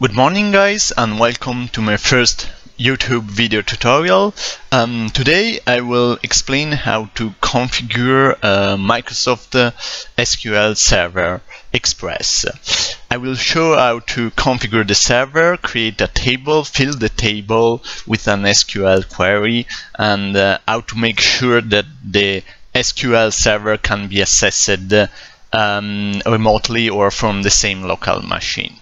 Good morning guys, and welcome to my first YouTube video tutorial. Today I will explain how to configure Microsoft SQL Server Express. I will show how to configure the server, create a table, fill the table with an SQL query, and how to make sure that the SQL server can be accessed remotely or from the same local machine.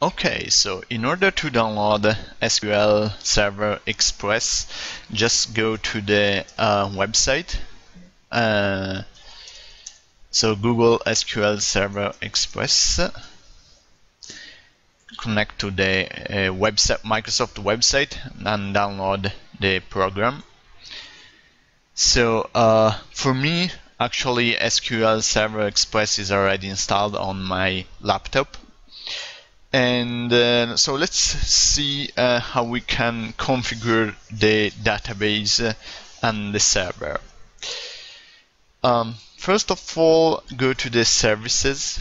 Okay, so in order to download SQL Server Express, just go to the website. So Google SQL Server Express. Connect to the website, Microsoft website, and download the program. So for me, actually, SQL Server Express is already installed on my laptop. And so let's see how we can configure the database and the server. First of all, go to the services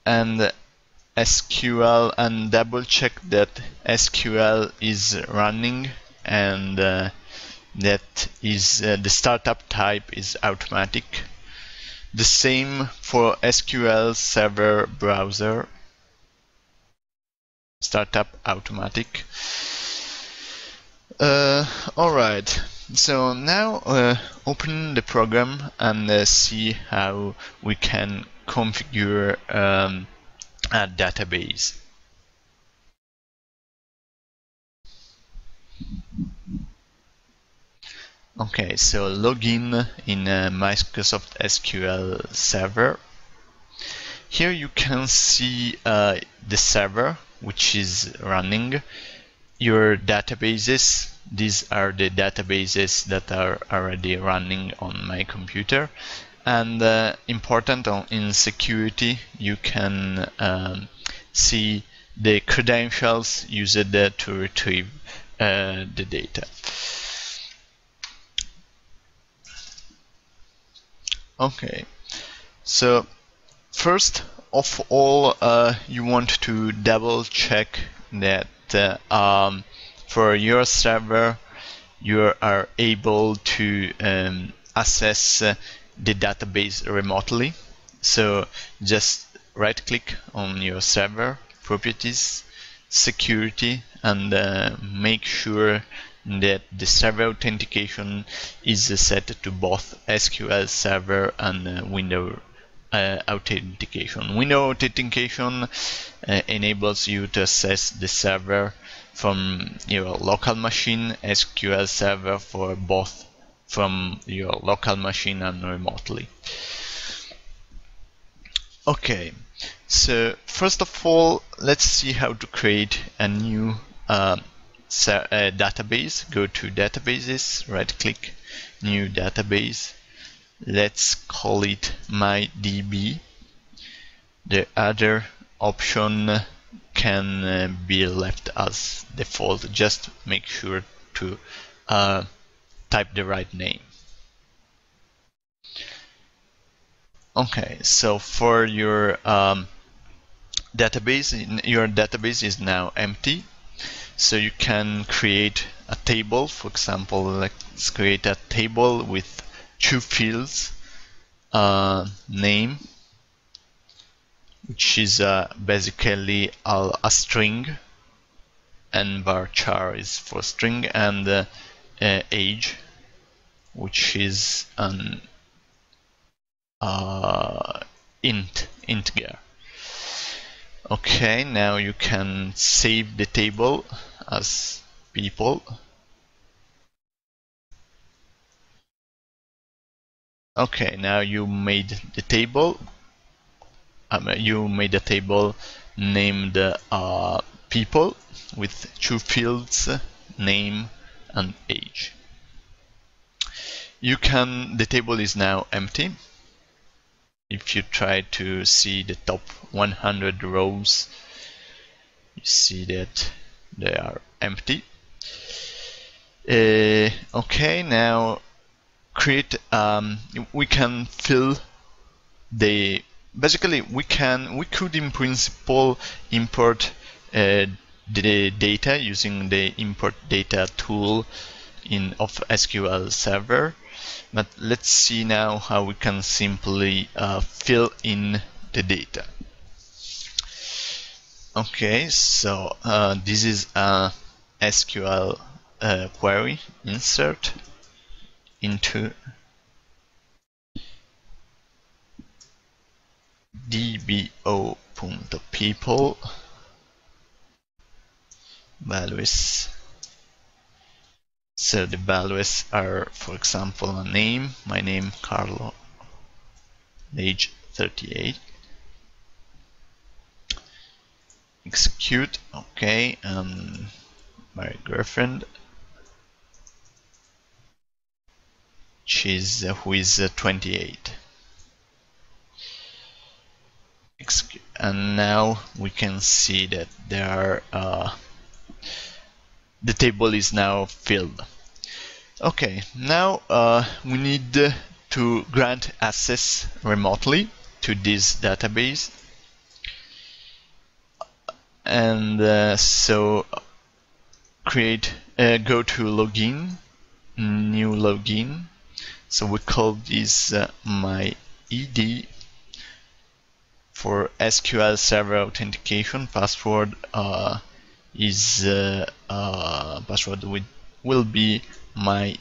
and SQL and double check that SQL is running and that is the startup type is automatic. The same for SQL Server Browser, startup automatic. Alright, so now open the program and see how we can configure a database. Okay, so login in Microsoft SQL Server. Here you can see the server which is running, your databases. These are the databases that are already running on my computer. And important in security, you can see the credentials used to retrieve the data. Okay, so first of all, you want to double check that for your server you are able to access the database remotely. So just right click on your server, properties, security, and make sure that the server authentication is set to both SQL Server and Windows authentication. Windows authentication enables you to access the server from your local machine, SQL Server for both from your local machine and remotely. Okay, so first of all, let's see how to create a new database. Go to databases, right click, new database. Let's call it MyDB. The other option can be left as default. Just make sure to type the right name. Okay, so for your database, your database is now empty. So you can create a table. For example, let's create a table with two fields, name, which is basically a string, and varchar is for string, and age, which is an integer. Okay, now you can save the table as people. Okay, now you made the table. You made a table named people with two fields, name and age. The table is now empty. If you try to see the top 100 rows, you see that they are empty. Okay, now create. We can fill the basically we could in principle import the data using the import data tool of SQL Server, but let's see now how we can simply fill in the data. Okay, so this is a SQL query. Insert into dbo.people values. So the values are, for example, a name, my name Carlo, age 38. Execute, okay, my girlfriend, she's who is 28. Execute, and now we can see that there are the table is now filled. Okay, now we need to grant access remotely to this database, and so create go to login, new login. So we call this my ed for SQL Server authentication. Password is password will be my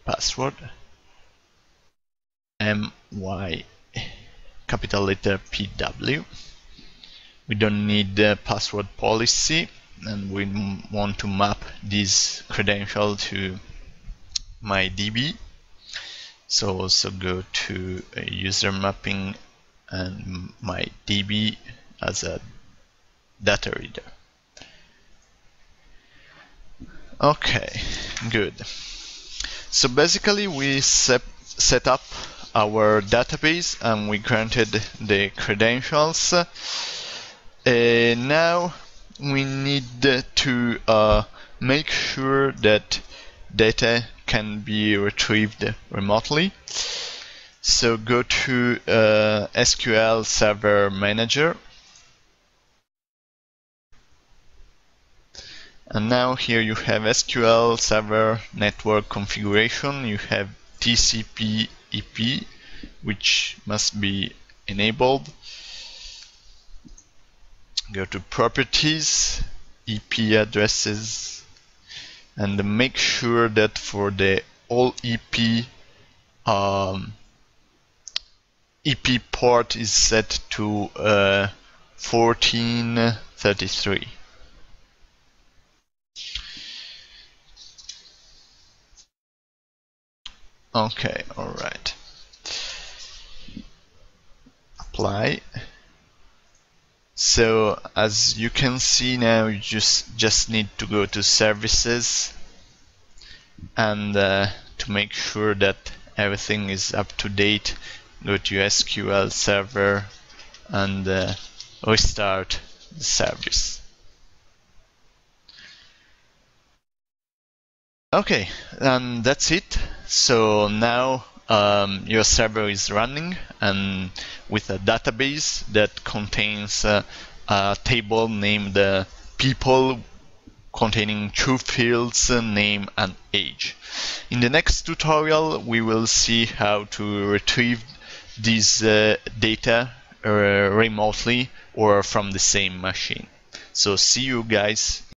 password, my capital letter PW. We don't need the password policy, and we want to map this credential to my DB. So also go to user mapping and my DB as a data reader. Okay, good. So basically we set up our database and we granted the credentials. Now we need to make sure that data can be retrieved remotely. So go to SQL Server Manager. And now here you have SQL Server Network Configuration. You have TCP IP, which must be enabled. Go to Properties, IP addresses, and make sure that for the all EP EP port is set to 1433. Okay, alright. Apply. So as you can see now, you just need to go to Services and to make sure that everything is up to date, go to SQL Server and restart the service. Okay, and that's it. So now your server is running and with a database that contains a table named people, containing two fields, name and age. In the next tutorial we will see how to retrieve this data remotely or from the same machine. So see you guys.